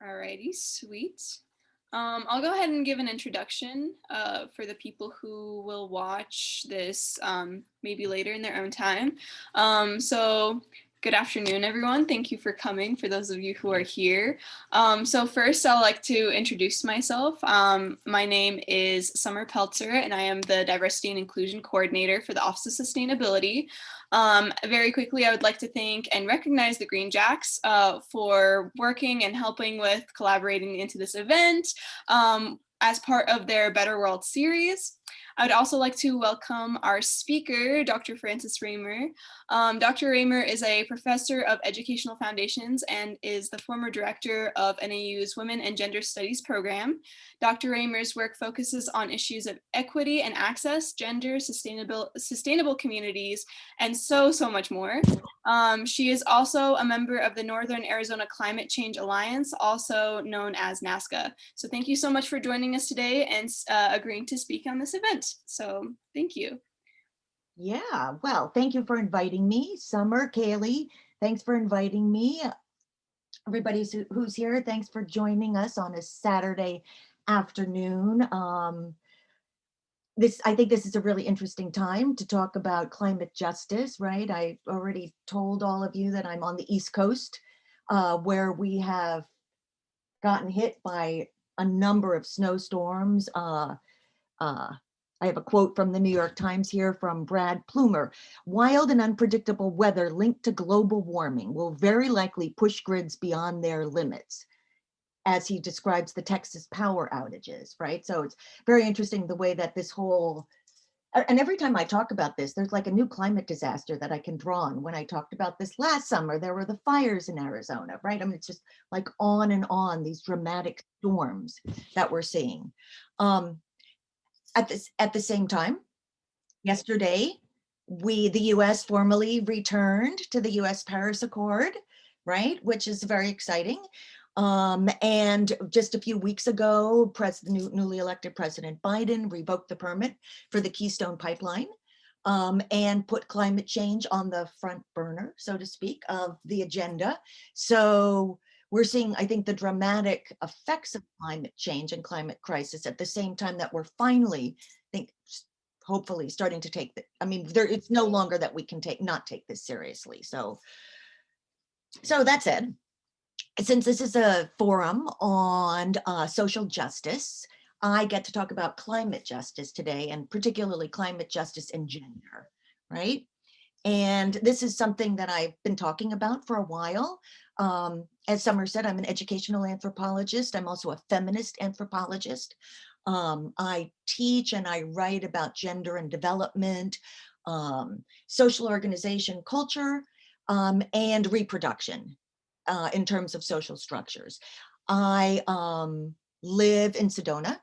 Alrighty, sweet. I'll go ahead and give an introduction for the people who will watch this maybe later in their own time. So good afternoon, everyone. Thank you for coming, for those of you who are here. So first, I'd like to introduce myself. My name is Summer Peltzer, and I am the Diversity and Inclusion Coordinator for the Office of Sustainability. Very quickly, I would like to thank and recognize the Green Jacks for working and helping with collaborating into this event as part of their Better World series. I would also like to welcome our speaker, Dr. Francis Riemer. Dr. Riemer is a professor of educational foundations and is the former director of NAU's Women and Gender Studies program. Dr. Riemer's work focuses on issues of equity and access, gender, sustainable communities, and so much more. She is also a member of the Northern Arizona Climate Change Alliance, also known as NASCA. So thank you so much for joining us today and agreeing to speak on this event. So thank you. Yeah, well, thank you for inviting me. Summer, Kaylee, thanks for inviting me. Everybody who's here, thanks for joining us on a Saturday afternoon. I think this is a really interesting time to talk about climate justice, right? I already told all of you that I'm on the East Coast, where we have gotten hit by a number of snowstorms. I have a quote from the New York Times here from Brad Plumer. Wild and unpredictable weather linked to global warming will very likely push grids beyond their limits, as he describes the Texas power outages, right? So it's very interesting the way that this whole, and every time I talk about this, there's like a new climate disaster that I can draw on. When I talked about this last summer, there were the fires in Arizona, right? I mean, it's just like on and on, these dramatic storms that we're seeing. At the same time, yesterday, the US formally returned to the US Paris Accord, right? Which is very exciting. And just a few weeks ago, newly elected President Biden revoked the permit for the Keystone Pipeline and put climate change on the front burner, so to speak, of the agenda. So we're seeing, I think, the dramatic effects of climate change and climate crisis at the same time that we're finally, hopefully starting to take it's no longer that we can not take this seriously. So that said, since this is a forum on social justice, I get to talk about climate justice today, and particularly climate justice and gender, right? And this is something that I've been talking about for a while. As Summer said, I'm an educational anthropologist. I'm also a feminist anthropologist. I teach and I write about gender and development, social organization, culture, and reproduction in terms of social structures. I live in Sedona,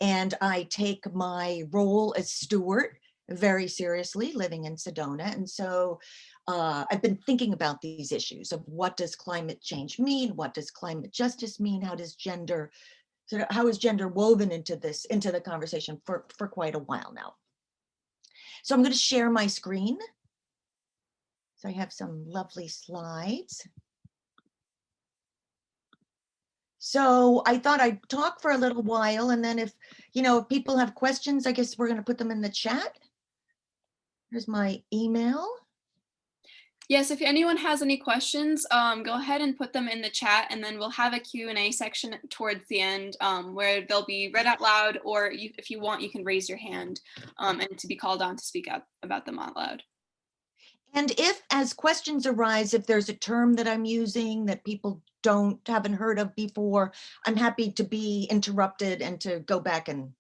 and I take my role as steward very seriously, living in Sedona. And so I've been thinking about these issues of what does climate change mean? What does climate justice mean? How is gender woven into the conversation for quite a while now? So I'm going to share my screen. So I have some lovely slides. So I thought I'd talk for a little while, and then if people have questions, I guess we're going to put them in the chat. Here's my email. Yes, if anyone has any questions, go ahead and put them in the chat, and then we'll have a Q&A section towards the end where they'll be read out loud, or if you want, you can raise your hand and to be called on to speak up about them out loud. And if, as questions arise, if there's a term that I'm using that people haven't heard of before, I'm happy to be interrupted and to go back and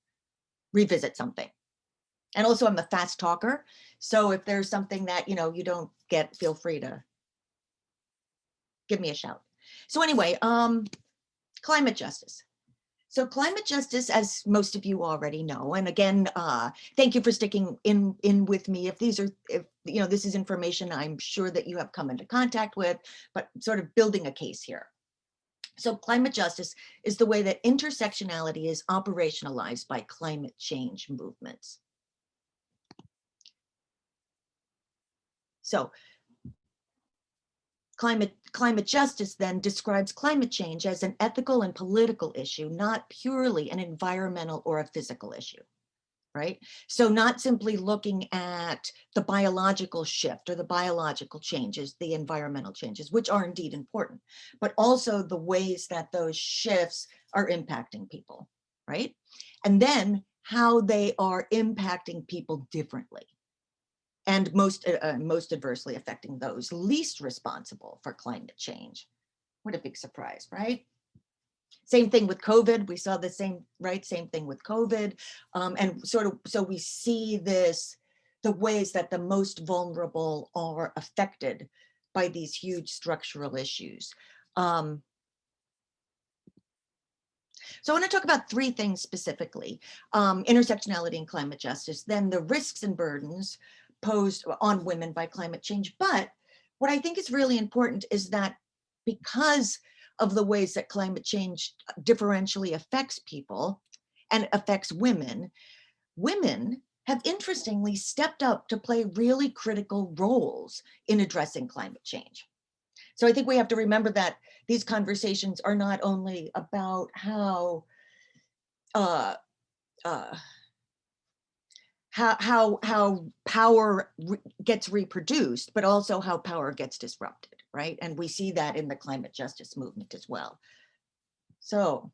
revisit something. And also, I'm a fast talker, so if there's something that you don't get, feel free to give me a shout. So anyway, climate justice. So climate justice, as most of you already know, and again, thank you for sticking in with me. If this is information I'm sure that you have come into contact with, but sort of building a case here. So climate justice is the way that intersectionality is operationalized by climate change movements. So climate justice then describes climate change as an ethical and political issue, not purely an environmental or a physical issue, right? So not simply looking at the biological shift or the biological changes, the environmental changes, which are indeed important, but also the ways that those shifts are impacting people, right? And then how they are impacting people differently, and most adversely affecting those least responsible for climate change. What a big surprise, right? Same thing with COVID. We saw the same, right? Same thing with COVID. And sort of, so we see this, the ways that the most vulnerable are affected by these huge structural issues. So I want to talk about three things specifically: intersectionality and climate justice, then the risks and burdens posed on women by climate change. But what I think is really important is that because of the ways that climate change differentially affects people and affects women, women have interestingly stepped up to play really critical roles in addressing climate change. So I think we have to remember that these conversations are not only about how power gets reproduced, but also how power gets disrupted, right? And we see that in the climate justice movement as well. So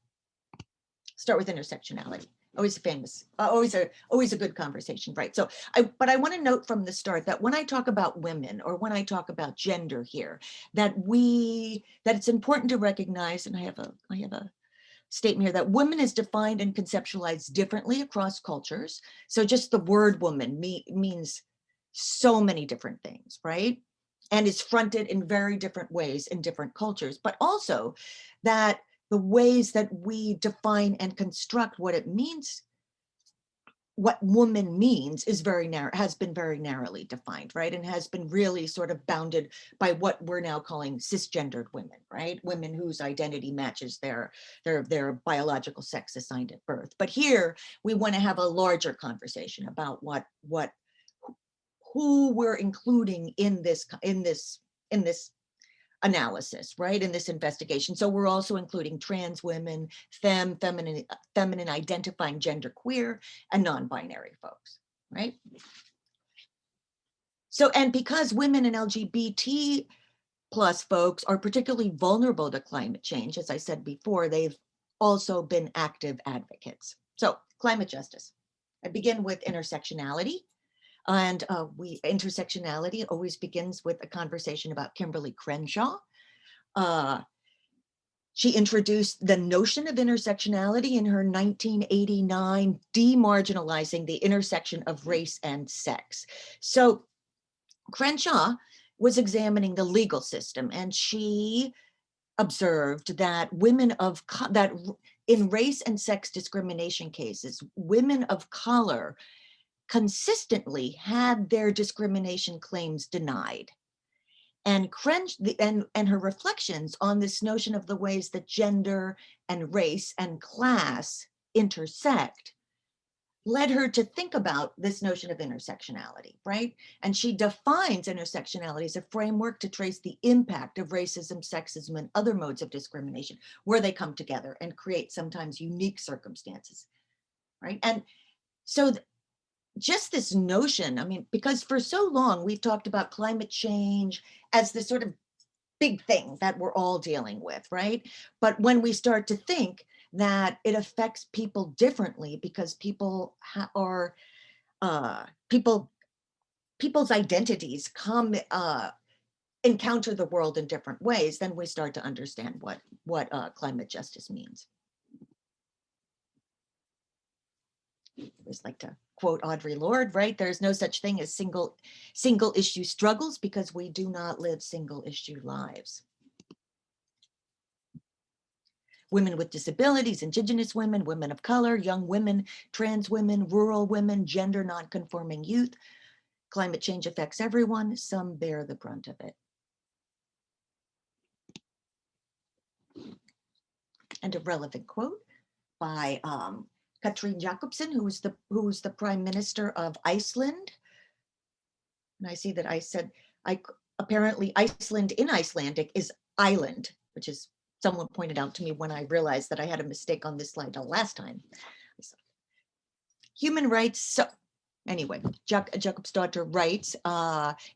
start with intersectionality. Always always a good conversation, right? So but I want to note from the start that when I talk about women, or when I talk about gender here, that it's important to recognize, and I have a statement here, that women is defined and conceptualized differently across cultures. So just the word woman means so many different things, right? And is fronted in very different ways in different cultures, but also that the ways that we define and construct what it means, what woman means, is very narrow, has been very narrowly defined, right? And has been really sort of bounded by what we're now calling cisgendered women, right? Women whose identity matches their biological sex assigned at birth. But here we want to have a larger conversation about who we're including in this analysis, right, in this investigation. So we're also including trans women, feminine identifying genderqueer, and non-binary folks, right? So, and because women and LGBT plus folks are particularly vulnerable to climate change, as I said before, they've also been active advocates. So climate justice. I begin with intersectionality. And intersectionality always begins with a conversation about Kimberly Crenshaw. She introduced the notion of intersectionality in her 1989, demarginalizing the intersection of race and sex. So Crenshaw was examining the legal system, and she observed that that in race and sex discrimination cases, women of color consistently had their discrimination claims denied. And her reflections on this notion of the ways that gender and race and class intersect led her to think about this notion of intersectionality, right? And she defines intersectionality as a framework to trace the impact of racism, sexism, and other modes of discrimination, where they come together and create sometimes unique circumstances, right? And so just this notion, I mean, because for so long we've talked about climate change as this sort of big thing that we're all dealing with, right? But when we start to think that it affects people differently because people's identities encounter the world in different ways, then we start to understand what climate justice means. I always like to quote Audre Lorde, right? There's no such thing as single issue struggles because we do not live single issue lives. Women with disabilities, Indigenous women, women of color, young women, trans women, rural women, gender nonconforming youth. Climate change affects everyone. Some bear the brunt of it. And a relevant quote by Katrina Jakobsen, who was the Prime Minister of Iceland. And I see that I said, apparently Iceland in Icelandic is island, which is someone pointed out to me when I realized that I had a mistake on this slide the last time. Human rights. So anyway, Jacobsdottir writes,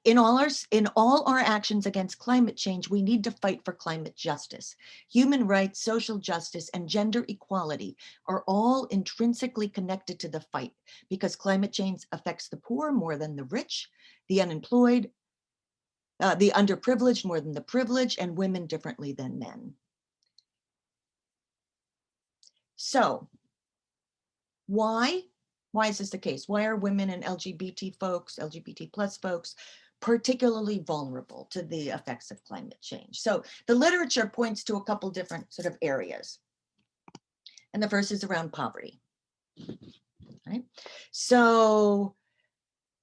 in all our actions against climate change, we need to fight for climate justice. Human rights, social justice, and gender equality are all intrinsically connected to the fight because climate change affects the poor more than the rich, the unemployed, the underprivileged more than the privileged, and women differently than men. So why is this the case? Why are women and LGBT plus folks, particularly vulnerable to the effects of climate change? So the literature points to a couple different sort of areas. And the first is around poverty. Right? So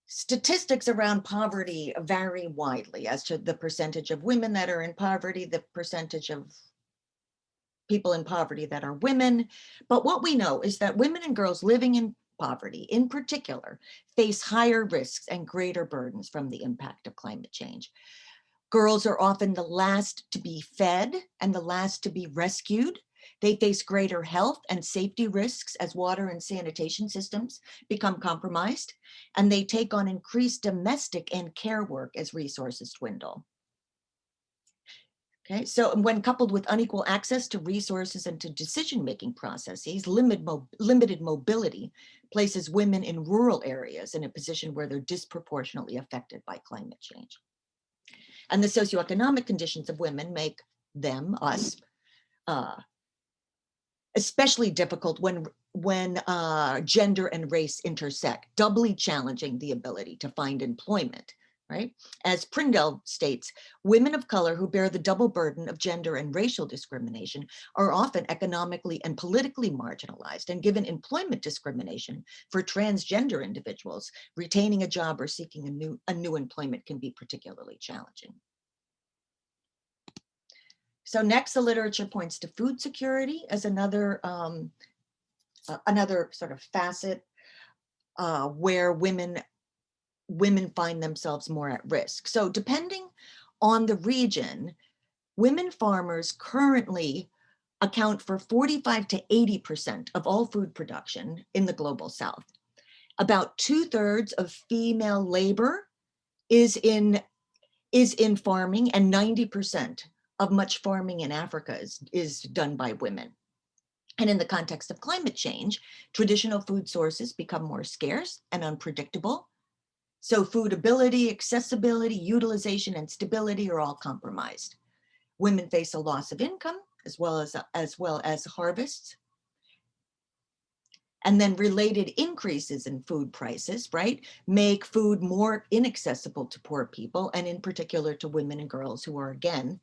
statistics around poverty vary widely as to the percentage of women that are in poverty, the percentage of people in poverty that are women. But what we know is that women and girls living in poverty in particular face higher risks and greater burdens from the impact of climate change. Girls are often the last to be fed and the last to be rescued. They face greater health and safety risks as water and sanitation systems become compromised, and they take on increased domestic and care work as resources dwindle. Okay, so when coupled with unequal access to resources and to decision-making processes, limited mobility places women in rural areas in a position where they're disproportionately affected by climate change. And the socioeconomic conditions of women make them, us, especially difficult when gender and race intersect, doubly challenging the ability to find employment. Right? As Prindell states, women of color who bear the double burden of gender and racial discrimination are often economically and politically marginalized, and given employment discrimination for transgender individuals, retaining a job or seeking a new employment can be particularly challenging. So next, the literature points to food security as another sort of facet where women find themselves more at risk. So depending on the region, women farmers currently account for 45 to 80% of all food production in the global South. About 2/3 of female labor is in farming, and 90% of much farming in Africa is done by women. And in the context of climate change, traditional food sources become more scarce and unpredictable. So foodability, accessibility, utilization, and stability are all compromised. Women face a loss of income as well as harvests. And then related increases in food prices, right, make food more inaccessible to poor people, and in particular to women and girls who are, again,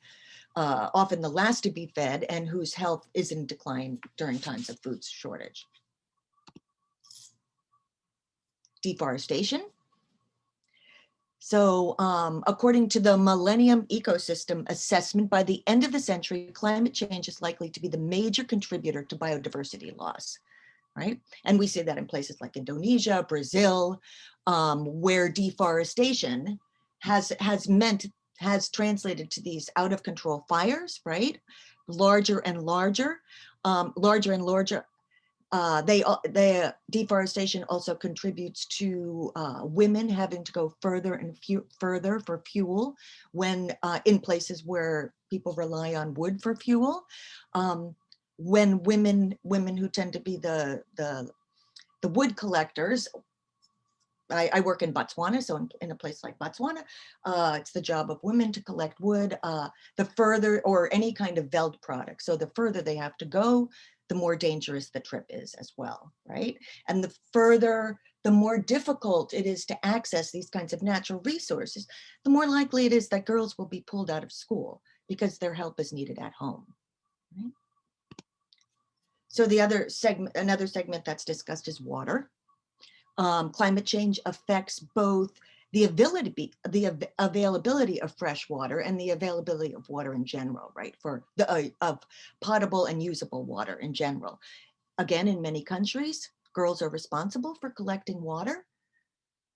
often the last to be fed and whose health is in decline during times of food shortage. Deforestation. So according to the Millennium Ecosystem Assessment, by the end of the century, climate change is likely to be the major contributor to biodiversity loss, right? And we see that in places like Indonesia, Brazil, where deforestation has translated to these out of control fires, right? Larger and larger. Deforestation also contributes to women having to go further and further for fuel when in places where people rely on wood for fuel. When women who tend to be the wood collectors, I work in Botswana, so in a place like Botswana, it's the job of women to collect wood, the further, or any kind of veld product. So the further they have to go, the more dangerous the trip is as well, right? And the more difficult it is to access these kinds of natural resources, the more likely it is that girls will be pulled out of school because their help is needed at home, right? So another segment that's discussed is water. Climate change affects both the availability of fresh water and the availability of water in general, right? Of potable and usable water in general. Again, in many countries, girls are responsible for collecting water,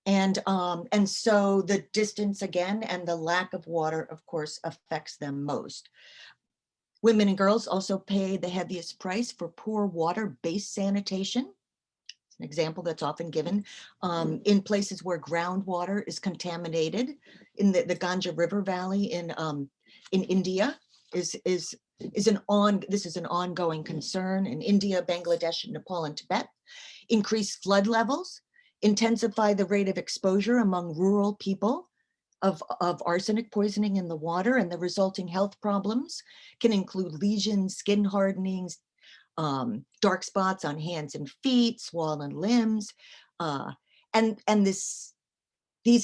And so the distance again and the lack of water, of course, affects them most. Women and girls also pay the heaviest price for poor water-based sanitation. It's an example that's often given in places where groundwater is contaminated. In the Ganga River Valley in India this is an ongoing concern in India, Bangladesh, Nepal, and Tibet. Increased flood levels intensify the rate of exposure among rural people of arsenic poisoning in the water, and the resulting health problems can include lesions, skin hardenings, dark spots on hands and feet, swollen limbs, and these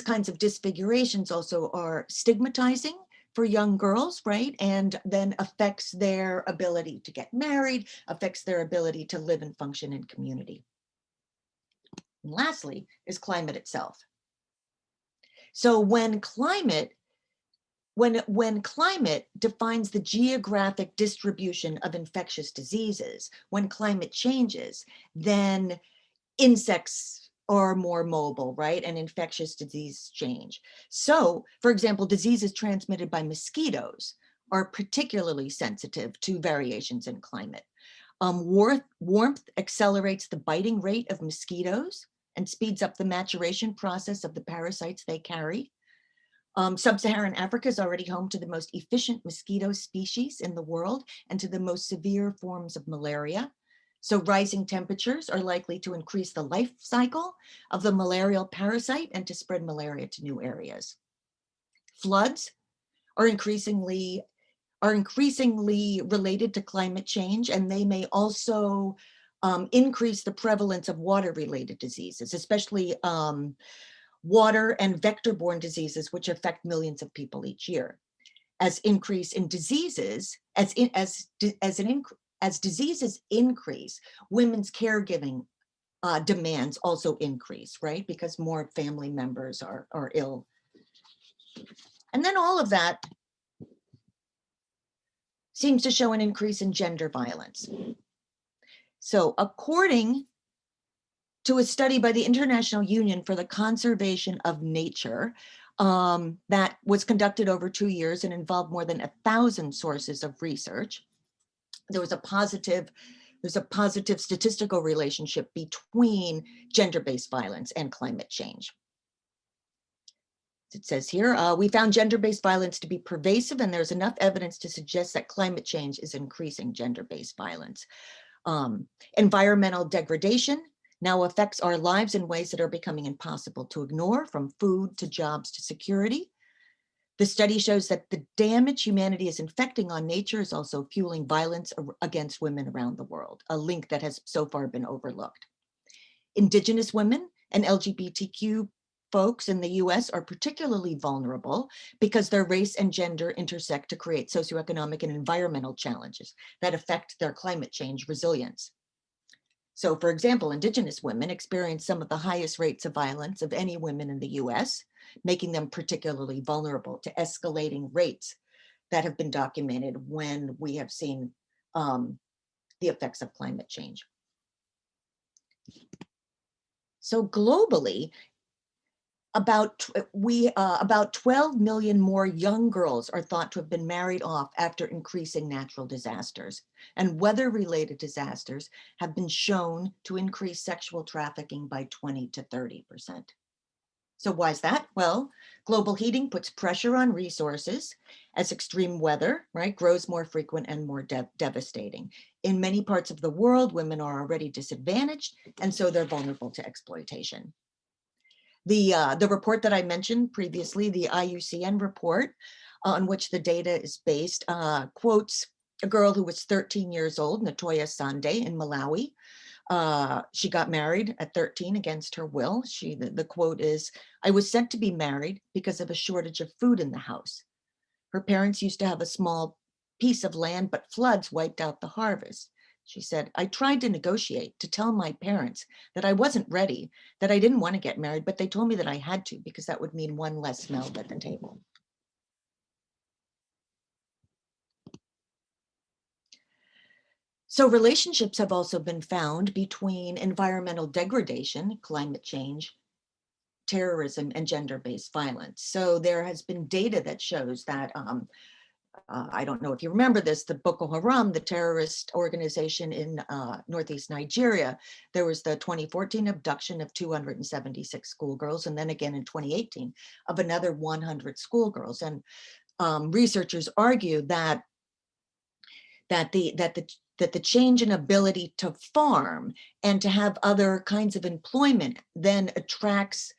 kinds of disfigurations also are stigmatizing for young girls, right? And then affects their ability to get married, affects their ability to live and function in community. And lastly is climate itself. So when climate defines the geographic distribution of infectious diseases, when climate changes, then insects are more mobile, right? And infectious diseases change. So, for example, diseases transmitted by mosquitoes are particularly sensitive to variations in climate. Warmth accelerates the biting rate of mosquitoes and speeds up the maturation process of the parasites they carry. Sub-Saharan Africa is already home to the most efficient mosquito species in the world and to the most severe forms of malaria. So rising temperatures are likely to increase the life cycle of the malarial parasite and to spread malaria to new areas. Floods are increasingly related to climate change, and they may also increase the prevalence of water-related diseases, especially water and vector-borne diseases, which affect millions of people each year. As diseases increase, women's caregiving demands also increase, right? Because more family members are ill. And then all of that seems to show an increase in gender violence. So according to a study by the International Union for the Conservation of Nature that was conducted over 2 years and involved more than 1,000 sources of research, there's a positive statistical relationship between gender-based violence and climate change. It says here, we found gender-based violence to be pervasive, and there's enough evidence to suggest that climate change is increasing gender-based violence. Environmental degradation now affects our lives in ways that are becoming impossible to ignore, from food to jobs to security. The study shows that the damage humanity is inflicting on nature is also fueling violence against women around the world, a link that has so far been overlooked. Indigenous women and LGBTQ folks in the US are particularly vulnerable because their race and gender intersect to create socioeconomic and environmental challenges that affect their climate change resilience. So, for example, Indigenous women experience some of the highest rates of violence of any women in the US, making them particularly vulnerable to escalating rates that have been documented when we have seen the effects of climate change. So globally, about 12 million more young girls are thought to have been married off after increasing natural disasters, and weather-related disasters have been shown to increase sexual trafficking by 20 to 30%. So why is that? Well, global heating puts pressure on resources as extreme weather, right, grows more frequent and more devastating. In many parts of the world, women are already disadvantaged, and so they're vulnerable to exploitation. The report that I mentioned previously, the IUCN report, on which the data is based, quotes a girl who was 13 years old, Natoya Sande, in Malawi. She got married at 13 against her will. The quote is, "I was sent to be married because of a shortage of food in the house. Her parents used to have a small piece of land, but floods wiped out the harvest. She said, I tried to negotiate to tell my parents that I wasn't ready, that I didn't want to get married, but they told me that I had to because that would mean one less smell at the table." So relationships have also been found between environmental degradation, climate change, terrorism and gender-based violence. So there has been data that shows that, I don't know if you remember this, the Boko Haram, the terrorist organization in Northeast Nigeria, there was the 2014 abduction of 276 schoolgirls, and then again in 2018 of another 100 schoolgirls. And researchers argue that the change in ability to farm and to have other kinds of employment then attracts,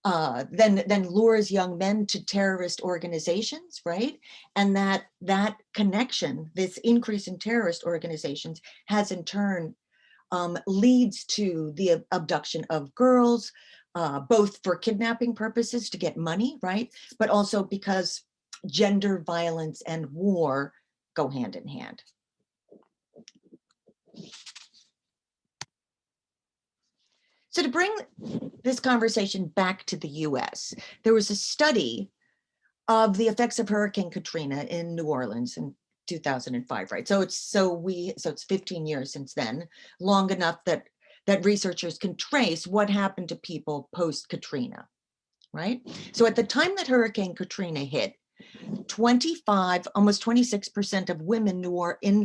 then lures young men to terrorist organizations, right? And that connection, this increase in terrorist organizations, has in turn leads to the abduction of girls, both for kidnapping purposes to get money, right? But also because gender violence and war go hand in hand. So to bring this conversation back to the US, there was a study of the effects of Hurricane Katrina in New Orleans in 2005, right? So it's 15 years since then, long enough that researchers can trace what happened to people post Katrina, right? So at the time that Hurricane Katrina hit, 25, almost 26% of women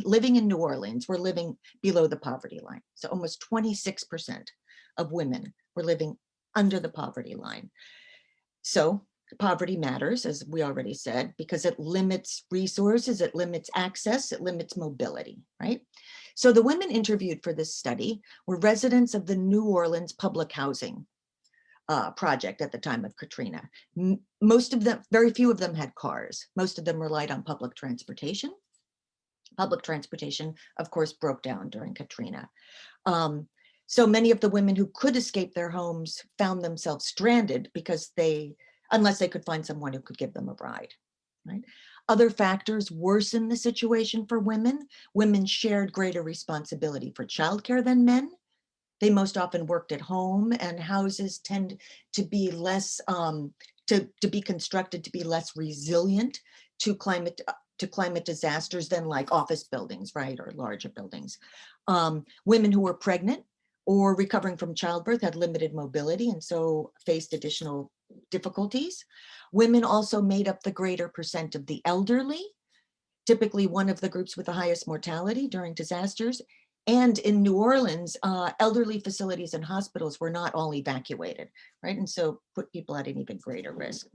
living in New Orleans were living below the poverty line. So almost 26% of women were living under the poverty line. So poverty matters, as we already said, because it limits resources, it limits access, it limits mobility, right? So the women interviewed for this study were residents of the New Orleans public housing project at the time of Katrina. Most of them, very few of them had cars. Most of them relied on public transportation. Public transportation, of course, broke down during Katrina. So many of the women who could escape their homes found themselves stranded because unless they could find someone who could give them a ride, right? Other factors worsen the situation for women. Women shared greater responsibility for childcare than men. They most often worked at home, and houses tend to be less, to be constructed to be less resilient to climate disasters than like office buildings, right, or larger buildings. Women who were pregnant or recovering from childbirth had limited mobility and so faced additional difficulties. Women also made up the greater percent of the elderly, typically one of the groups with the highest mortality during disasters. And in New Orleans, elderly facilities and hospitals were not all evacuated, right? And so put people at an even greater risk.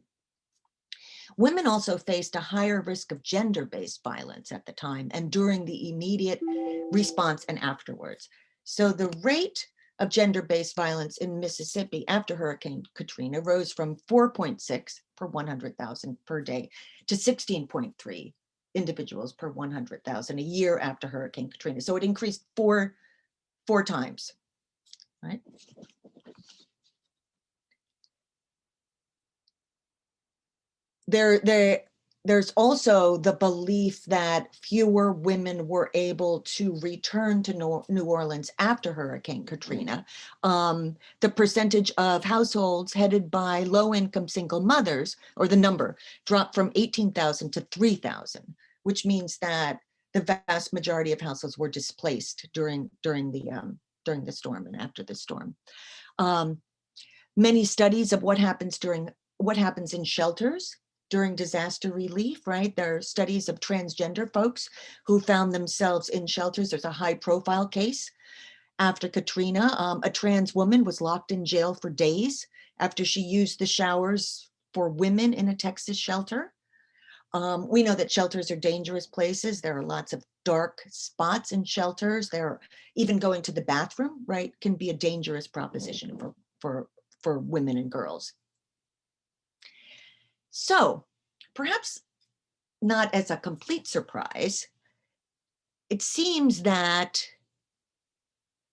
Women also faced a higher risk of gender-based violence at the time and during the immediate response and afterwards. So the rate of gender-based violence in Mississippi after Hurricane Katrina rose from 4.6 per 100,000 per day to 16.3 individuals per 100,000 a year after Hurricane Katrina. So it increased four times, right? There's also the belief that fewer women were able to return to New Orleans after Hurricane Katrina. The percentage of households headed by low-income single mothers, or the number, dropped from 18,000 to 3,000, which means that the vast majority of households were displaced during the storm and after the storm. Many studies of what happens in shelters during disaster relief, right? There are studies of transgender folks who found themselves in shelters. There's a high profile case after Katrina. A trans woman was locked in jail for days after she used the showers for women in a Texas shelter. We know that shelters are dangerous places. There are lots of dark spots in shelters. Even going to the bathroom, right, can be a dangerous proposition for women and girls. So perhaps not as a complete surprise, it seems that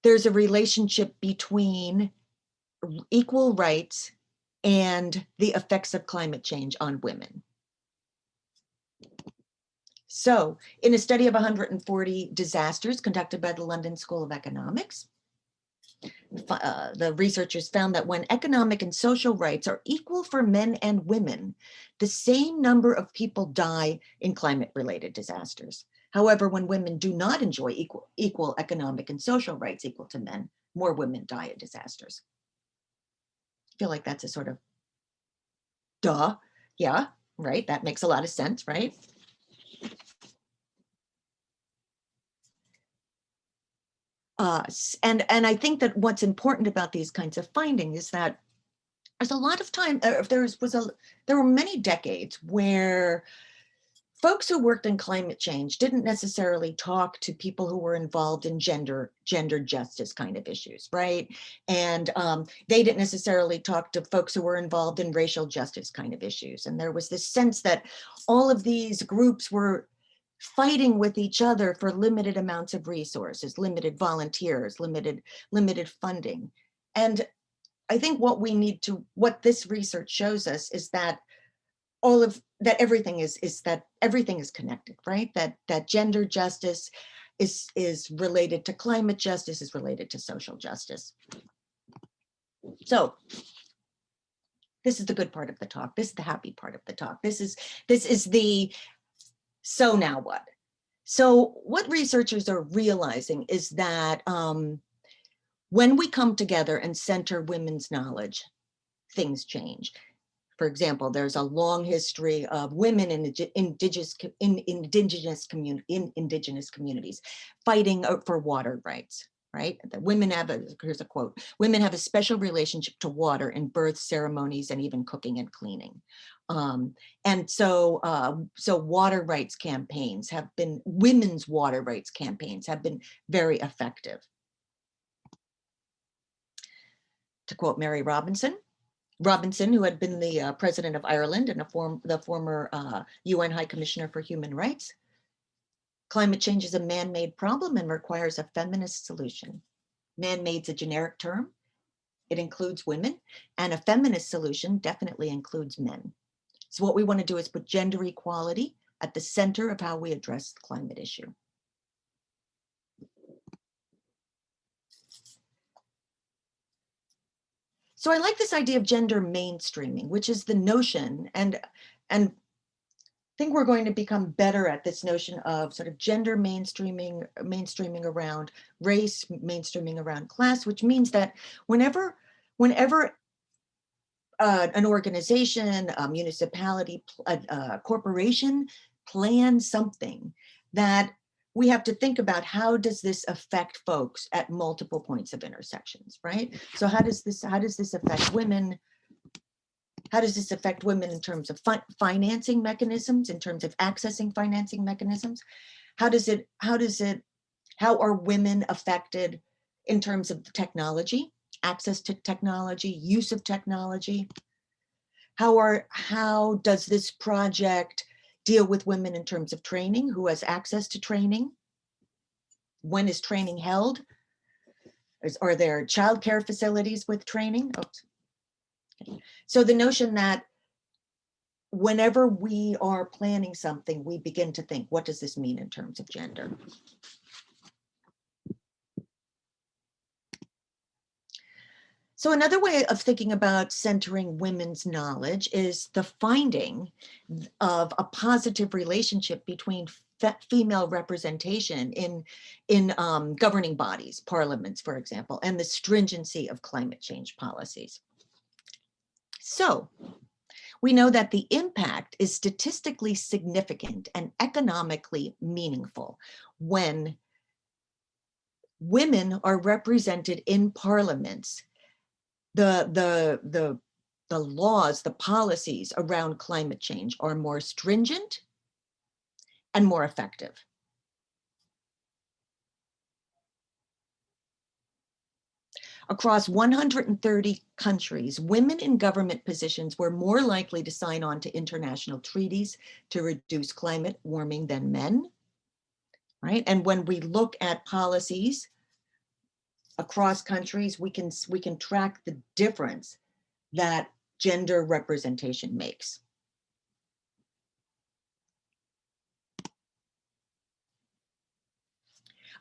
there's a relationship between equal rights and the effects of climate change on women. So in a study of 140 disasters conducted by the London School of Economics, the researchers found that when economic and social rights are equal for men and women, the same number of people die in climate-related disasters. However, when women do not enjoy equal economic and social rights equal to men, more women die in disasters. feel like that's a sort of duh. Yeah, right. That makes a lot of sense, right? And I think that what's important about these kinds of findings is that there's a lot of time, there were many decades where folks who worked in climate change didn't necessarily talk to people who were involved in gender justice kind of issues, right? And they didn't necessarily talk to folks who were involved in racial justice kind of issues. And there was this sense that all of these groups were fighting with each other for limited amounts of resources, limited volunteers, limited funding. And I think what this research shows us is that everything is connected, right? That gender justice is related to climate justice, is related to social justice. So this is the good part of the talk. This is the happy part of the talk. This is the so now what? So what researchers are realizing is that when we come together and center women's knowledge, things change. For example, there's a long history of women in indigenous communities fighting for water rights, right? The women have here's a quote, women have a special relationship to water in birth ceremonies and even cooking and cleaning. And so water rights campaigns women's water rights campaigns have been very effective. To quote Mary Robinson, who had been the president of Ireland and the former UN High Commissioner for Human Rights, climate change is a man-made problem and requires a feminist solution. Man-made's a generic term. It includes women, and a feminist solution definitely includes men. So what we want to do is put gender equality at the center of how we address the climate issue. So I like this idea of gender mainstreaming, which is the notion, and I think we're going to become better at this notion of sort of gender mainstreaming around race, mainstreaming around class, which means that whenever an organization, a municipality, a corporation plans something, that we have to think about how does this affect folks at multiple points of intersections, right? So how does this affect women? How does this affect women in terms of financing mechanisms, in terms of accessing financing mechanisms? How are women affected in terms of technology, access to technology, use of technology? How does this project deal with women in terms of training? Who has access to training? When is training held? Are there childcare facilities with training? Oops. Okay. So the notion that whenever we are planning something, we begin to think, what does this mean in terms of gender? So another way of thinking about centering women's knowledge is the finding of a positive relationship between female representation in governing bodies, parliaments, for example, and the stringency of climate change policies. So we know that the impact is statistically significant and economically meaningful when women are represented in parliaments. The laws, the policies around climate change are more stringent and more effective. Across 130 countries, women in government positions were more likely to sign on to international treaties to reduce climate warming than men, right? And when we look at policies across countries, we can track the difference that gender representation makes.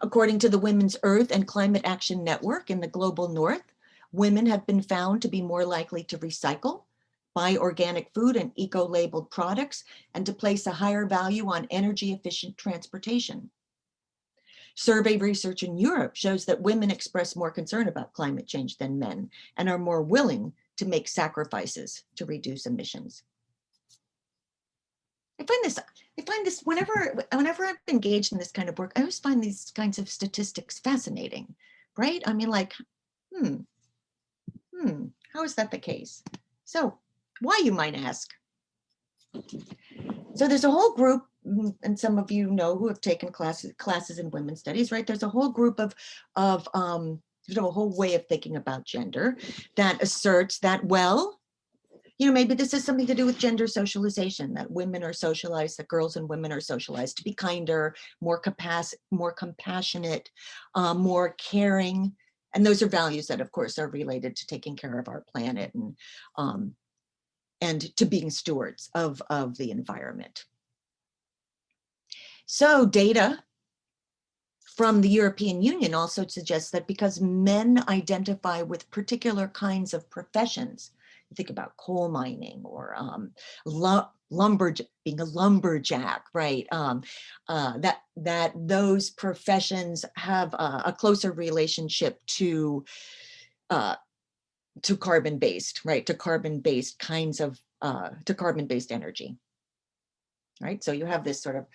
According to the Women's Earth and Climate Action Network in the Global North, women have been found to be more likely to recycle, buy organic food and eco-labeled products, and to place a higher value on energy-efficient transportation. Survey research in Europe shows that women express more concern about climate change than men and are more willing to make sacrifices to reduce emissions. I find this whenever I've engaged in this kind of work, I always find these kinds of statistics fascinating, right? I mean, like, how is that the case? So why, you might ask? So there's a whole group, and some of you know who have taken classes in women's studies, right? There's a whole group of a whole way of thinking about gender that asserts that, well, maybe this has something to do with gender socialization, that women are socialized, that girls and women are socialized to be kinder, more compassionate, more caring. And those are values that, of course, are related to taking care of our planet and to being stewards of the environment. So data from the European Union also suggests that because men identify with particular kinds of professions, you think about coal mining or being a lumberjack, right? That those professions have a closer relationship to carbon-based, right? To carbon-based kinds of to carbon-based energy, right? So you have this sort of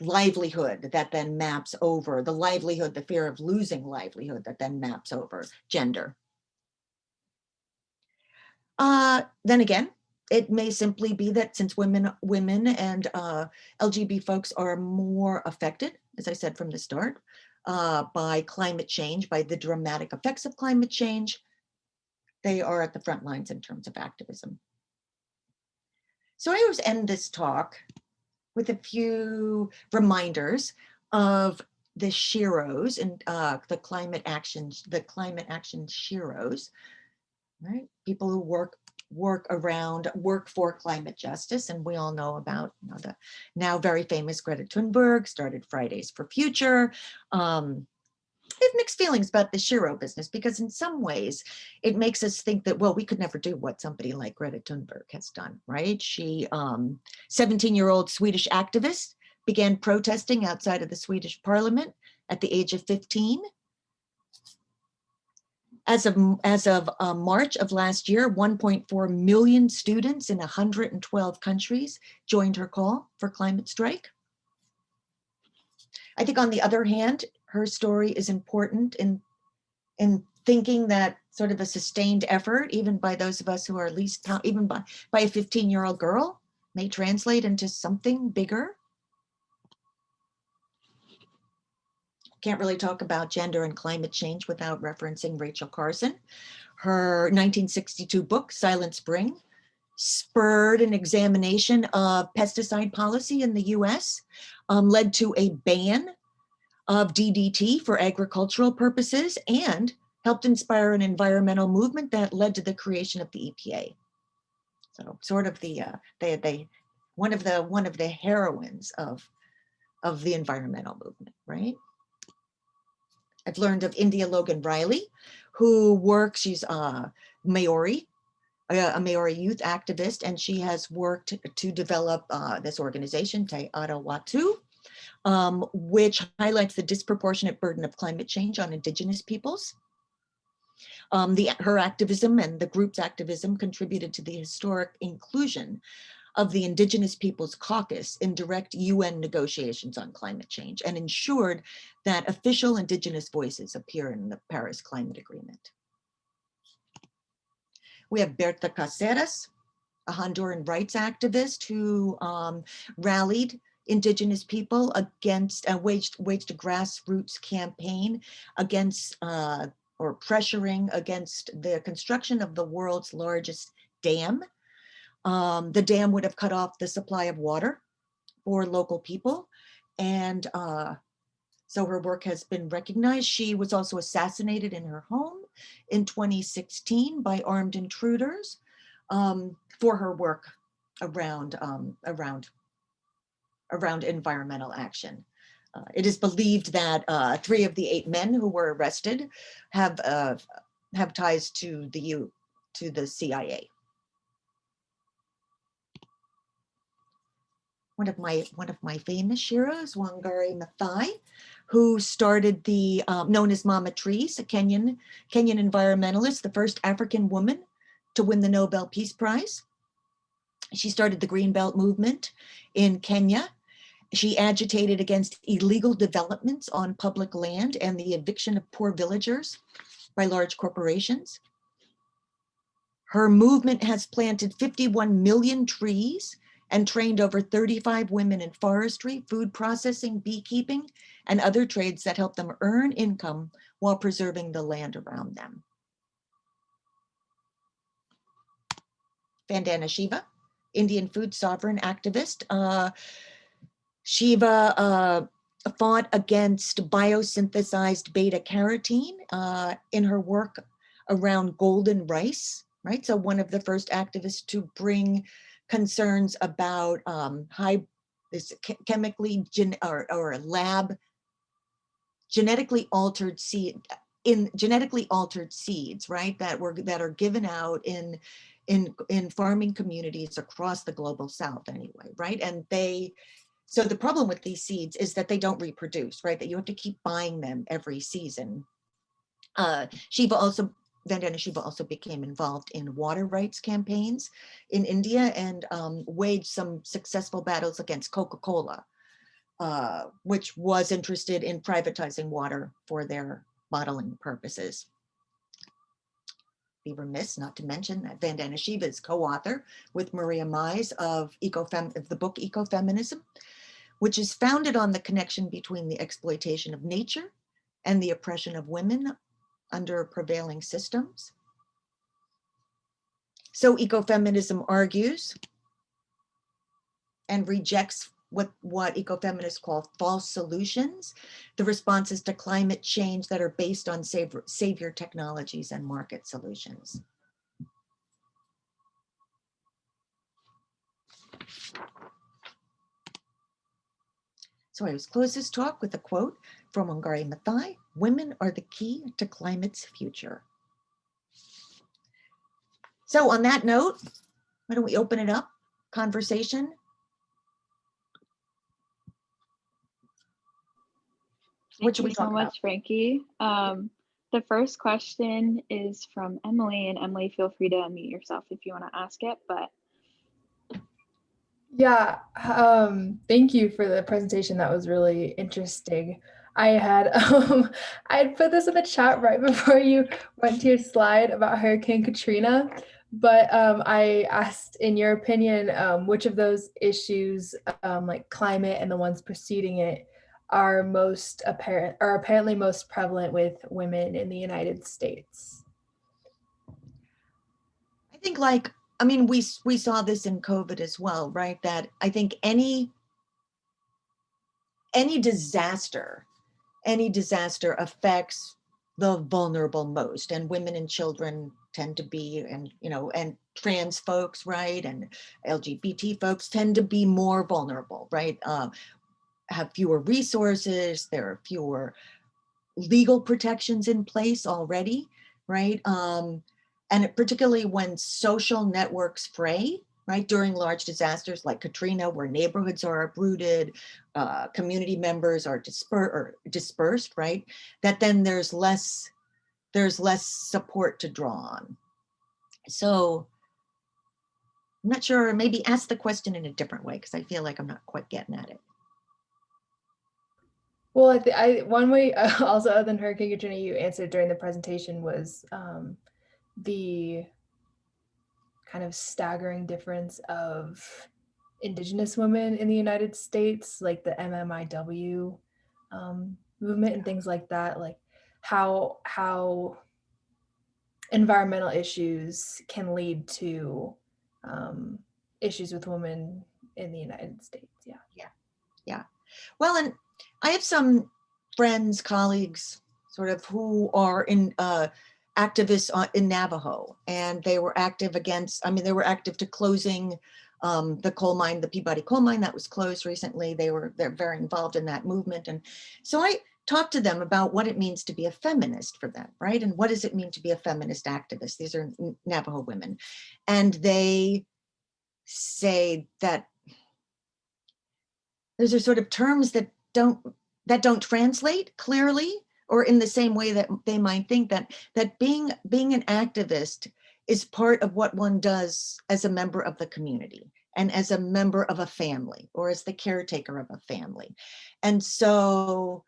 livelihood that then maps over the livelihood, the fear of losing livelihood that then maps over gender. Then again, it may simply be that since women and LGBT folks are more affected, as I said from the start, by climate change, by the dramatic effects of climate change, they are at the front lines in terms of activism. So I always end this talk with a few reminders of the sheroes and the climate action sheroes, right? People who work for climate justice, and we all know about the now very famous Greta Thunberg, started Fridays for Future. I have mixed feelings about the shero business because in some ways it makes us think that, well, we could never do what somebody like Greta Thunberg has done, right? She, 17-year-old Swedish activist, began protesting outside of the Swedish parliament at the age of 15. As of March of last year, 1.4 million students in 112 countries joined her call for climate strike. I think on the other hand, her story is important in thinking that sort of a sustained effort, even by those of us who are at least, even by a 15-year-old girl, may translate into something bigger. Can't really talk about gender and climate change without referencing Rachel Carson. Her 1962 book, Silent Spring, spurred an examination of pesticide policy in the US, led to a ban of DDT for agricultural purposes, and helped inspire an environmental movement that led to the creation of the EPA. So sort of one of the heroines of the environmental movement, right? I've learned of India Logan-Riley, who works, she's a Maori youth activist, and she has worked to develop this organization, Te Ara Whatu, which highlights the disproportionate burden of climate change on Indigenous peoples. Her activism and the group's activism contributed to the historic inclusion of the Indigenous Peoples Caucus in direct UN negotiations on climate change, and ensured that official Indigenous voices appear in the Paris Climate Agreement. We have Berta Caceres, a Honduran rights activist who rallied Indigenous people against, waged a grassroots campaign against, or pressuring against the construction of the world's largest dam. The dam would have cut off the supply of water for local people. And so her work has been recognized. She was also assassinated in her home in 2016 by armed intruders for her work around environmental action. It is believed that 3 of the 8 men who were arrested have ties to the CIA. One of my famous sheroes, Wangari Maathai, who started the known as Mama Trees, a Kenyan environmentalist, the first African woman to win the Nobel Peace Prize. She started the Greenbelt movement in Kenya. She agitated against illegal developments on public land and the eviction of poor villagers by large corporations. Her movement has planted 51 million trees and trained over 35 women in forestry, food processing, beekeeping, and other trades that help them earn income while preserving the land around them. Vandana Shiva, Indian food sovereign activist. Shiva fought against biosynthesized beta carotene in her work around golden rice, right? So one of the first activists to bring concerns about chemically or lab genetically altered genetically altered seeds, right? That are given out in farming communities across the global South anyway, right? And so the problem with these seeds is that they don't reproduce, right? That you have to keep buying them every season. Vandana Shiva also became involved in water rights campaigns in India and waged some successful battles against Coca-Cola, which was interested in privatizing water for their bottling purposes. Be remiss not to mention that Vandana Shiva is co-author with Maria Mize of the book Eco-feminism, which is founded on the connection between the exploitation of nature and the oppression of women under prevailing systems. So ecofeminism argues and rejects what ecofeminists call false solutions, the responses to climate change that are based on savior technologies and market solutions. So I was close this talk with a quote from Wangari Maathai: "Women are the key to climate's future." So on that note, why don't we open it up, conversation? Thank you so much, Frankie. The first question is from Emily, and Emily, feel free to unmute yourself if you want to ask it. But yeah, thank you for the presentation. That was really interesting. I had put this in the chat right before you went to your slide about Hurricane Katrina, but I asked, in your opinion, which of those issues, like climate and the ones preceding it, are apparently most prevalent with women in the United States? I think we saw this in COVID as well, right? That I think any disaster affects the vulnerable most, and women and children tend to be, and trans folks, right? And LGBT folks tend to be more vulnerable, right? Have fewer resources, there are fewer legal protections in place already, right? And particularly when social networks fray, right? During large disasters like Katrina, where neighborhoods are uprooted, community members are dispersed, right? That then there's less support to draw on. So I'm not sure, maybe ask the question in a different way, because I feel like I'm not quite getting at it. Well, one way also, other than Hurricane Katrina, you answered during the presentation was the kind of staggering difference of Indigenous women in the United States, like the MMIW movement and things like that, like how environmental issues can lead to issues with women in the United States. Yeah. Well, and I have some friends, colleagues, sort of, who are in activists in Navajo, and they were active to closing the coal mine, the Peabody coal mine that was closed recently. They're very involved in that movement. And so I talked to them about what it means to be a feminist for them, right? And what does it mean to be a feminist activist? These are Navajo women. And they say that those are sort of terms that don't translate clearly, or in the same way that they might think that being an activist is part of what one does as a member of the community and as a member of a family or as the caretaker of a family. And so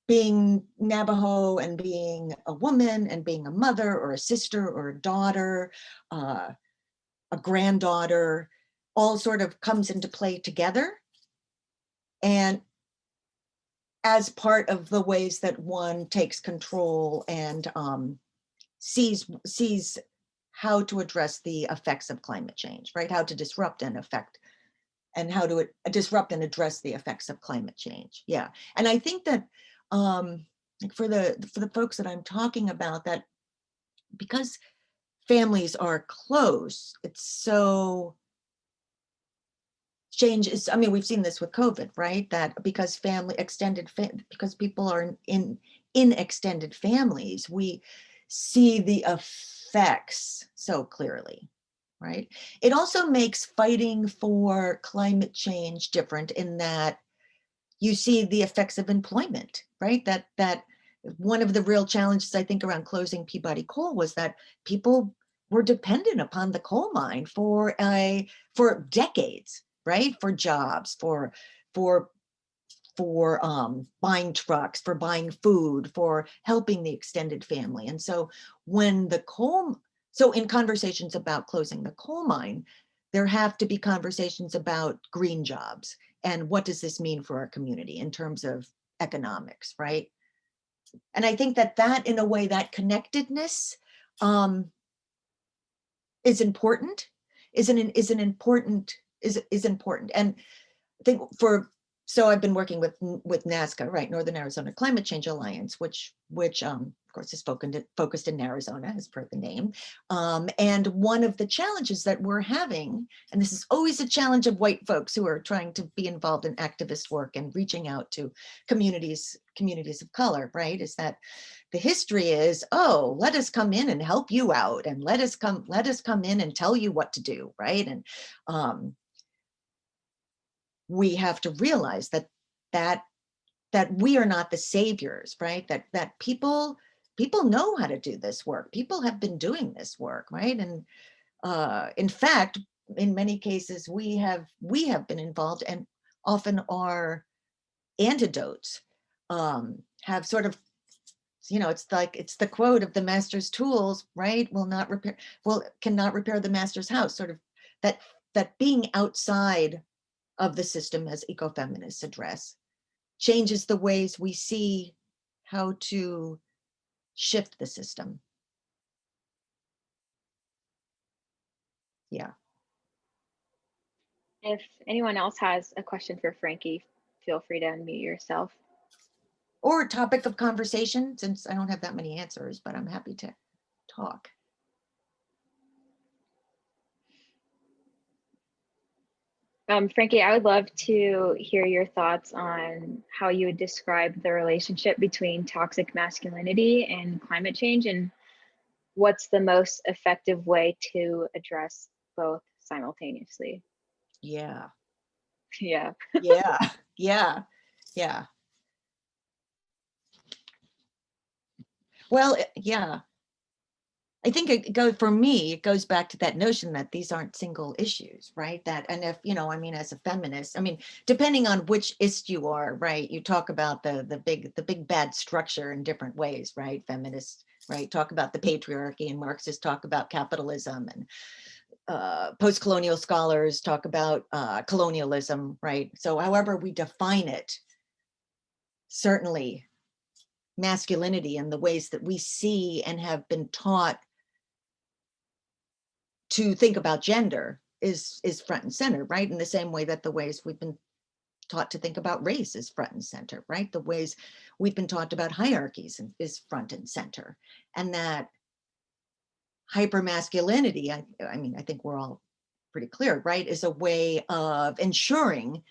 being Navajo and being a woman and being a mother or a sister or a daughter, a granddaughter, all sort of comes into play together. And as part of the ways that one takes control and sees how to address the effects of climate change, right? How to disrupt and affect, and how to disrupt and address the effects of climate change. Yeah, and I think that for the folks that I'm talking about, that because families are close, it's so change is, I mean, we've seen this with COVID, right? That because because people are in extended families, we see the effects so clearly, right? It also makes fighting for climate change different in that you see the effects of employment, right? That one of the real challenges, I think, around closing Peabody Coal was that people were dependent upon the coal mine for decades, right? For jobs, for buying trucks, for buying food, for helping the extended family. And so in conversations about closing the coal mine, there have to be conversations about green jobs and what does this mean for our community in terms of economics, right? And I think that in a way, that connectedness is important, is important. And I think so I've been working with NASCA, right, Northern Arizona Climate Change Alliance, which of course is focused in Arizona, as per the name. And one of the challenges that we're having, and this is always a challenge of white folks who are trying to be involved in activist work and reaching out to communities of color, right, is that the history is, oh, let us come in and help you out, and let us come in and tell you what to do, right? And we have to realize that we are not the saviors, right? That people know how to do this work. People have been doing this work, right? And in fact, in many cases, we have been involved, and often our antidotes have sort of, it's the quote of the master's tools, right? Cannot repair the master's house. Sort of that being outside of the system, as ecofeminists address, changes the ways we see how to shift the system. Yeah. If anyone else has a question for Frankie, feel free to unmute yourself. Or a topic of conversation, since I don't have that many answers, but I'm happy to talk. Frankie, I would love to hear your thoughts on how you would describe the relationship between toxic masculinity and climate change, and what's the most effective way to address both simultaneously? Yeah. Yeah. Yeah. Well, yeah. I think it goes back to that notion that these aren't single issues, right? And if, as a feminist, depending on which ist you are, right? You talk about the big bad structure in different ways, right? Feminists, right, talk about the patriarchy, and Marxists talk about capitalism, and post-colonial scholars talk about colonialism, right? So however we define it, certainly masculinity and the ways that we see and have been taught to think about gender is front and center, right? In the same way that the ways we've been taught to think about race is front and center, right? The ways we've been taught about hierarchies is front and center. And that hypermasculinity, I think we're all pretty clear, right, is a way of ensuring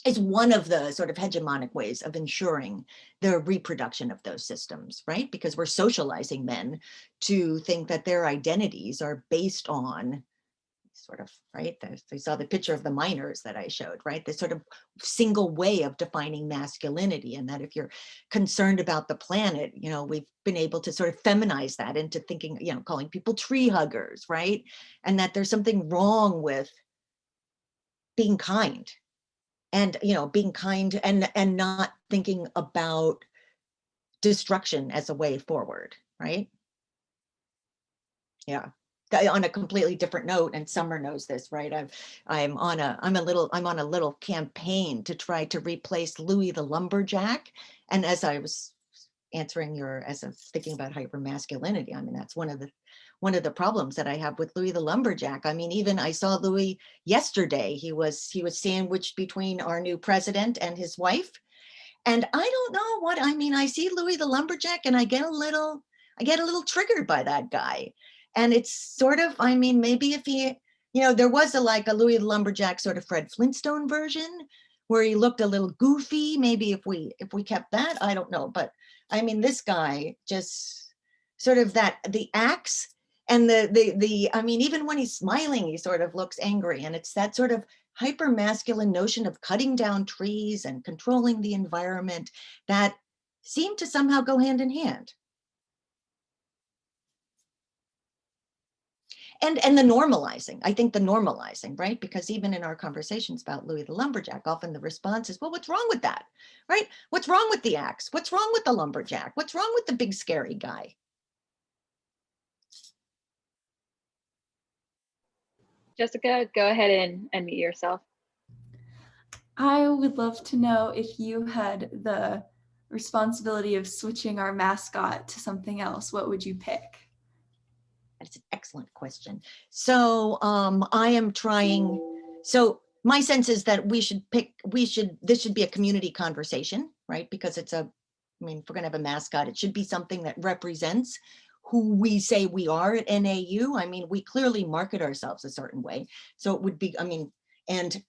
is one of the sort of hegemonic ways of ensuring the reproduction of those systems, right? Because we're socializing men to think that their identities are based on sort of, right? They saw the picture of the miners that I showed, right? This sort of single way of defining masculinity, and that if you're concerned about the planet, you know, we've been able to sort of feminize that into thinking, you know, calling people tree huggers, right? And that there's something wrong with being kind, and, you know, being kind and not thinking about destruction as a way forward, right? Yeah. On a completely different note, and Summer knows this, right? I'm on a little campaign to try to replace Louis the Lumberjack. And as I was as I'm thinking about hypermasculinity, I mean, that's one of the problems that I have with Louis the Lumberjack. I mean, even I saw Louis yesterday. He was sandwiched between our new president and his wife. And I don't know what, I mean, I see Louis the Lumberjack and I get a little triggered by that guy. And it's sort of, I mean, maybe if he, you know, there was a Louis the Lumberjack sort of Fred Flintstone version where he looked a little goofy. Maybe if we kept that, I don't know. But I mean, this guy just sort of the axe and I mean, even when he's smiling, he sort of looks angry. And it's that sort of hyper masculine notion of cutting down trees and controlling the environment that seem to somehow go hand in hand. And the normalizing, I think the normalizing, right? Because even in our conversations about Louis the Lumberjack, often the response is, well, what's wrong with that, right? What's wrong with the axe? What's wrong with the lumberjack? What's wrong with the big scary guy? Jessica, go ahead and unmute yourself. I would love to know if you had the responsibility of switching our mascot to something else, what would you pick? That's an excellent question. So I am trying, so my sense is that this should be a community conversation, right? Because I mean, if we're gonna have a mascot, it should be something that represents who we say we are at NAU. I mean, we clearly market ourselves a certain way. So it would be, I mean, and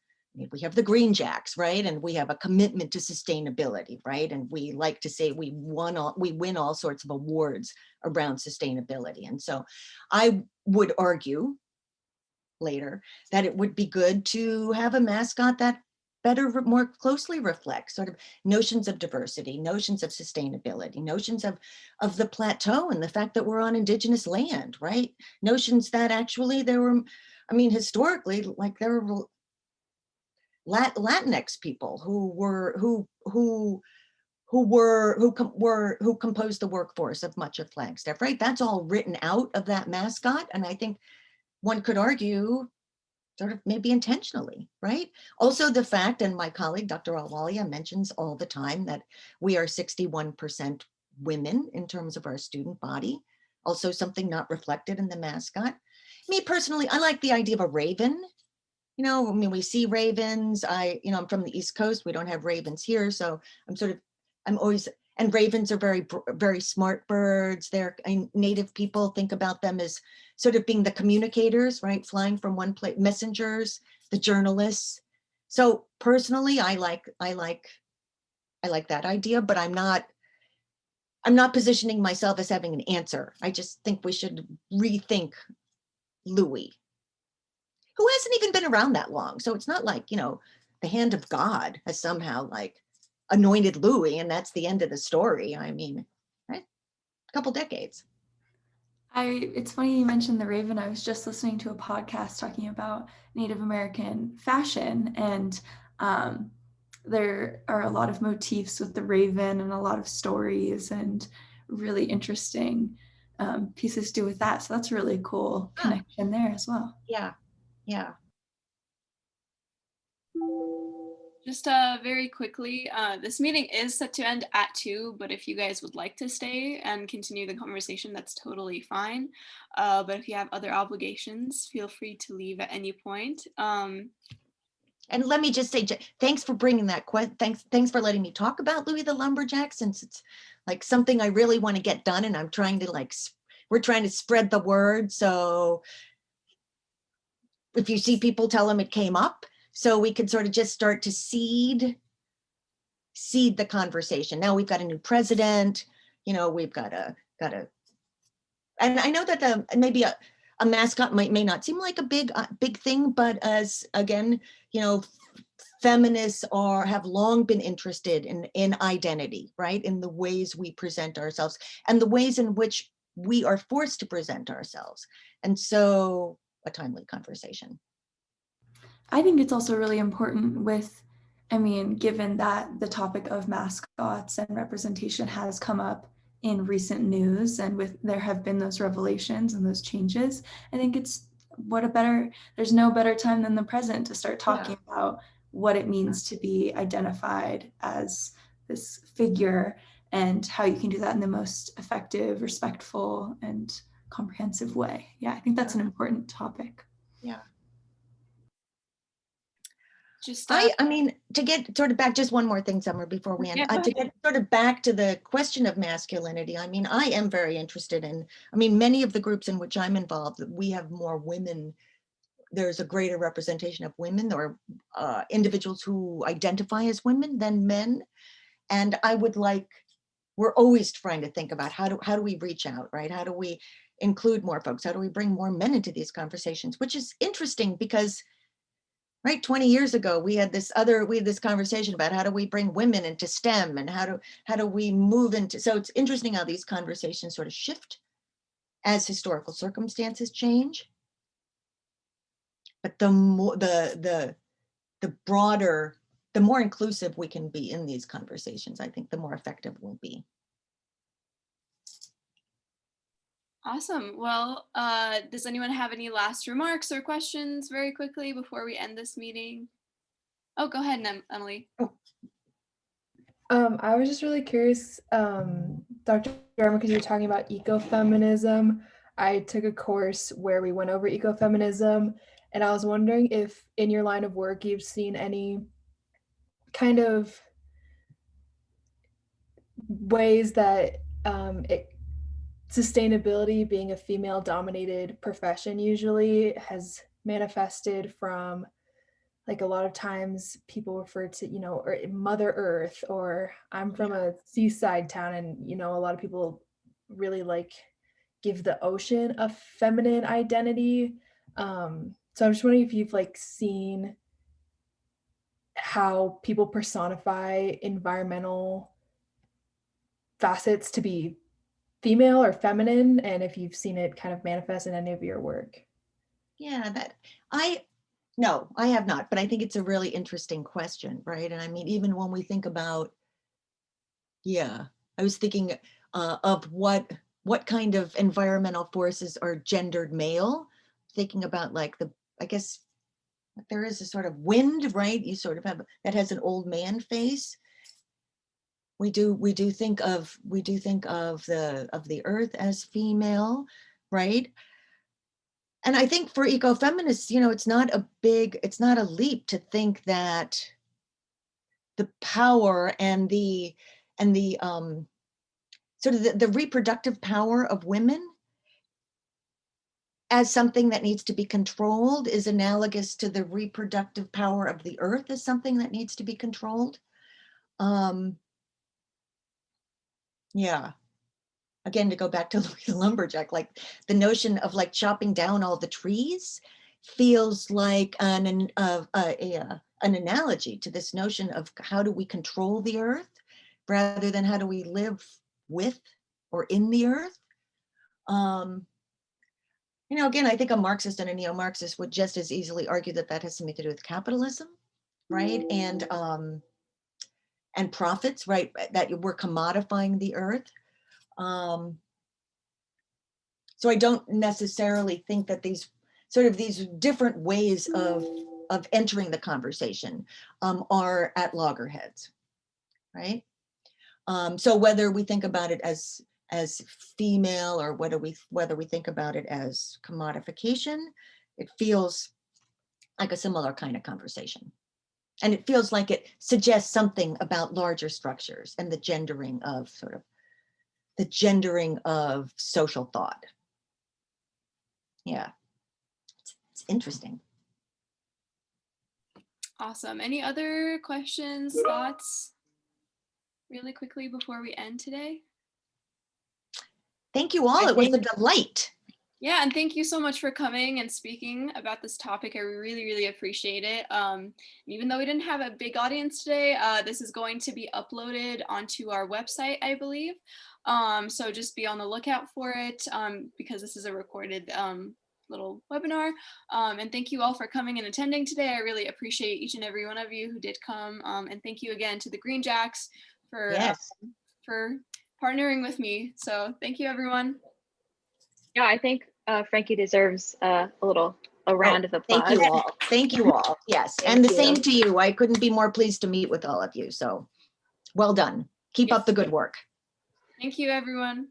we have the Green Jacks, right? And we have a commitment to sustainability, right? And we like to say we win all sorts of awards around sustainability. And so I would argue later that it would be good to have a mascot that more closely reflects sort of notions of diversity, notions of sustainability, notions of the plateau and the fact that we're on indigenous land, right? Notions that actually historically, like there were Latinx people who composed the workforce of much of Flagstaff, right? That's all written out of that mascot. And I think one could argue sort of maybe intentionally, right? Also the fact, and my colleague, Dr. Alwalia, mentions all the time that we are 61% women in terms of our student body. Also something not reflected in the mascot. Me personally, I like the idea of a raven. You know, I mean, we see ravens. I'm from the East Coast. We don't have ravens here. So and ravens are very, very smart birds. Native people think about them as sort of being the communicators, right? Flying from one place, messengers, the journalists. So personally, I like that idea, but I'm not positioning myself as having an answer. I just think we should rethink Louis, who hasn't even been around that long. So it's not like, you know, the hand of God has somehow like anointed Louis and that's the end of the story. I mean, right? A couple decades. It's funny you mentioned the raven. I was just listening to a podcast talking about Native American fashion, and there are a lot of motifs with the raven and a lot of stories and really interesting pieces to do with that. So that's a really cool connection there as well. Yeah. Yeah. Just very quickly, this meeting is set to end at 2, but if you guys would like to stay and continue the conversation, that's totally fine. But if you have other obligations, feel free to leave at any point. And let me just say, thanks for bringing that thanks for letting me talk about Louis the Lumberjack, since it's like something I really want to get done, and I'm trying to we're trying to spread the word. So if you see people, tell them it came up, so we could sort of just start to seed the conversation. Now we've got a new president, you know, we've got and I know that maybe a mascot may not seem like a big thing, but as, again, you know, feminists have long been interested in identity, right? In the ways we present ourselves and the ways in which we are forced to present ourselves. And so a timely conversation. I think it's also really important given that the topic of mascots and representation has come up in recent news, and there have been those revelations and those changes, I think there's no better time than the present to start talking about what it means to be identified as this figure and how you can do that in the most effective, respectful, and comprehensive way. Yeah, I think that's an important topic. Yeah. Just I mean, to get sort of back, just one more thing, Summer, before we end, to get sort of back to the question of masculinity. I mean, I am very interested in, many of the groups in which I'm involved, we have more women. There's a greater representation of women or individuals who identify as women than men. And we're always trying to think about how do we reach out, right? How do we include more folks? How do we bring more men into these conversations? Which is interesting because, right, 20 years ago, we had this conversation about how do we bring women into STEM and how do we move into, so it's interesting how these conversations sort of shift as historical circumstances change. But the broader, the more inclusive we can be in these conversations, I think the more effective we'll be. Awesome. Well, does anyone have any last remarks or questions very quickly before we end this meeting? Oh, go ahead, Emily. I was just really curious, Dr. Riemer, because you're talking about ecofeminism. I took a course where we went over ecofeminism, and I was wondering if in your line of work you've seen any kind of ways that sustainability, being a female-dominated profession, usually has manifested from, like, a lot of times people refer to, or Mother Earth, or I'm from a seaside town, and, a lot of people really give the ocean a feminine identity. So I'm just wondering if you've seen how people personify environmental facets to be female or feminine, and if you've seen it kind of manifest in any of your work. Yeah, no, I have not, but I think it's a really interesting question, right? And even when we think about, I was thinking of what kind of environmental forces are gendered male, thinking about I guess there is a sort of wind, right? You sort of have, that has an old man face. We do think of the earth as female, right? And I think for ecofeminists, it's not a leap to think that the power and the sort of the reproductive power of women as something that needs to be controlled is analogous to the reproductive power of the earth as something that needs to be controlled. Yeah. Again, to go back to Louis the Lumberjack, the notion of chopping down all the trees feels like an analogy to this notion of how do we control the earth rather than how do we live with or in the earth. Again, I think a Marxist and a neo-Marxist would just as easily argue that has something to do with capitalism, right? And profits, right? That we're commodifying the earth. So I don't necessarily think that these different ways of entering the conversation are at loggerheads, right? So whether we think about it as female or whether we think about it as commodification, it feels like a similar kind of conversation. And it feels like it suggests something about larger structures and the gendering of social thought. Yeah, it's interesting. Awesome. Any other questions, thoughts, really quickly before we end today? Thank you all. It was a delight. Yeah, and thank you so much for coming and speaking about this topic. I really, really appreciate it. Even though we didn't have a big audience today, this is going to be uploaded onto our website, I believe. So just be on the lookout for it because this is a recorded little webinar. And thank you all for coming and attending today. I really appreciate each and every one of you who did come. And thank you again to the Green Jacks for partnering with me. So thank you, everyone. Yeah, I think Frankie deserves a round of applause. Thank you all. Thank you all. Yes. And the same to you. I couldn't be more pleased to meet with all of you. So well done. Keep up the good work. Thank you, everyone.